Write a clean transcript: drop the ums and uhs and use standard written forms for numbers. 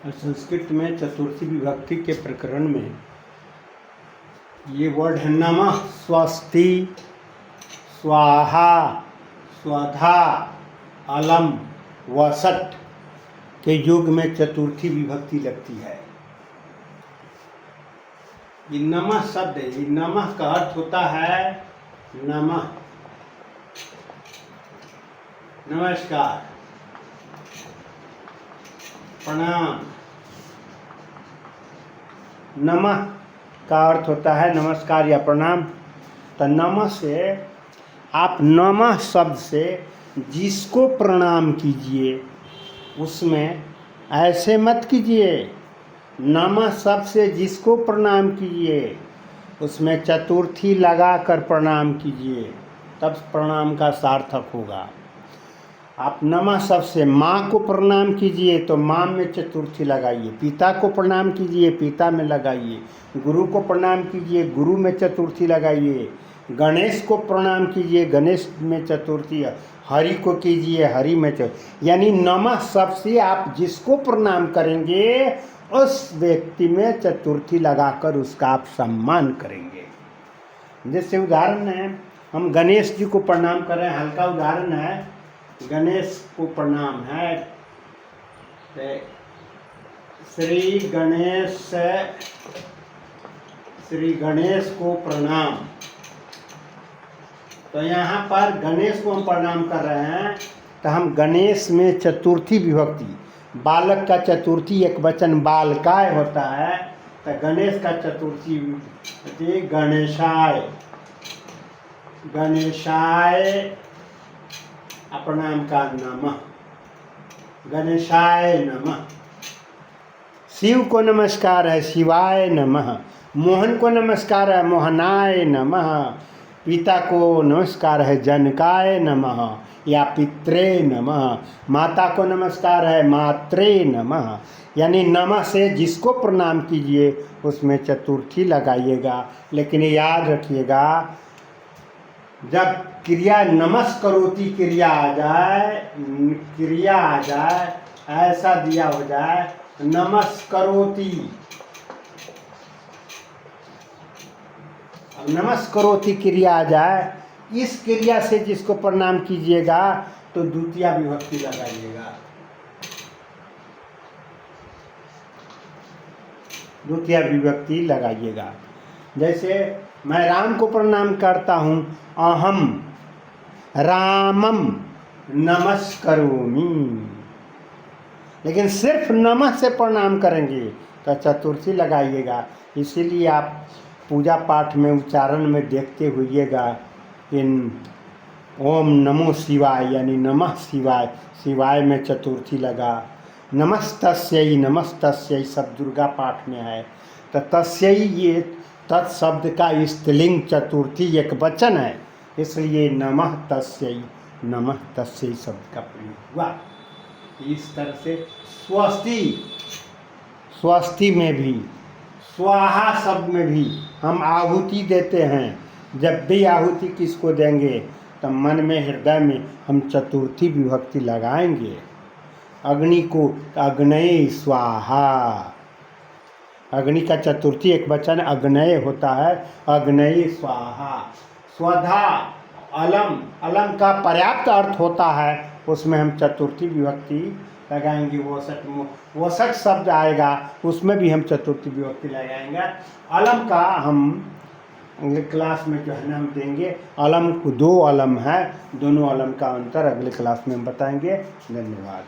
संस्कृत में चतुर्थी विभक्ति के प्रकरण में ये वर्ड है नमः, स्वस्ति, स्वाहा, स्वधा, अलम, वसट के युग में चतुर्थी विभक्ति लगती है। ये नमः शब्द है, ये नमः का अर्थ होता है नमः, नमस्कार, प्रणाम। नमः का अर्थ होता है नमस्कार या प्रणाम। तो नमः से आप नमः शब्द से जिसको प्रणाम कीजिए उसमें ऐसे मत कीजिए। नमः शब्द से जिसको प्रणाम कीजिए उसमें चतुर्थी लगा कर प्रणाम कीजिए, तब प्रणाम का सार्थक होगा। आप नमः शब्द से माँ को प्रणाम कीजिए तो माँ में चतुर्थी लगाइए, पिता को प्रणाम कीजिए पिता में लगाइए, गुरु को प्रणाम कीजिए गुरु में चतुर्थी लगाइए, गणेश को प्रणाम कीजिए गणेश में चतुर्थी, हरि को कीजिए हरि में चतुर्थी। यानी नमः शब्द से आप जिसको प्रणाम करेंगे उस व्यक्ति में चतुर्थी लगाकर उसका आप सम्मान करेंगे। जैसे उदाहरण है, हम गणेश जी को प्रणाम कर रहे हैं, हल्का उदाहरण है, गणेश को प्रणाम है, श्री गणेश को प्रणाम। तो यहाँ पर गणेश को हम प्रणाम कर रहे हैं तो हम गणेश में चतुर्थी विभक्ति, बालक का चतुर्थी एक वचन बालकाय होता है, तो गणेश का चतुर्थी गणेशाय, गणेशाय प्रणाम का नमः, गणेशाय नमः। शिव को नमस्कार है शिवाय नमः, मोहन को नमस्कार है मोहनाय नमः, पिता को नमस्कार है जनकाय नमः या पित्रे नमः, माता को नमस्कार है मात्रे नमः। यानी नमः से जिसको प्रणाम कीजिए उसमें चतुर्थी लगाइएगा। लेकिन याद रखिएगा, जब क्रिया नमस्करोति क्रिया आ जाए ऐसा दिया हो जाए नमस्करोति, अब नमस्करोति क्रिया आ जाए, इस क्रिया से जिसको प्रणाम कीजिएगा तो द्वितीय विभक्ति लगाइएगा, द्वितीय विभक्ति लगाइएगा। जैसे मैं राम को प्रणाम करता हूँ, अहम रामम नमस्करोमि। लेकिन सिर्फ नमः से प्रणाम करेंगे तो चतुर्थी लगाइएगा। इसीलिए आप पूजा पाठ में उच्चारण में देखते होइएगा इन ओम नमो शिवाय यानी नमः शिवाय, शिवाय में चतुर्थी लगा, नमस्तस्यै सब दुर्गा पाठ में है। तो तस्यै ये तत्शब्द का स्त्रीलिंग चतुर्थी एक वचन है, इसलिए नमः तस्यै शब्द का प्रयोग हुआ। इस तरह से स्वस्ति में भी, स्वाहा शब्द में भी हम आहुति देते हैं। जब भी आहुति किसको देंगे तो मन में हृदय में हम चतुर्थी विभक्ति लगाएंगे। अग्नि को अग्नये स्वाहा, अग्नि का चतुर्थी एक वचन अग्नये होता है, अग्नये स्वाहा। स्वधा अलम, अलम का पर्याप्त अर्थ होता है, उसमें हम चतुर्थी विभक्ति लगाएंगे। वसट शब्द आएगा उसमें भी हम चतुर्थी विभक्ति लगाएंगे। अलम का हम अगले क्लास में जो है ना हम देंगे। अलम को दो अलम है, दोनों अलम का अंतर अगले क्लास में हम बताएंगे। धन्यवाद।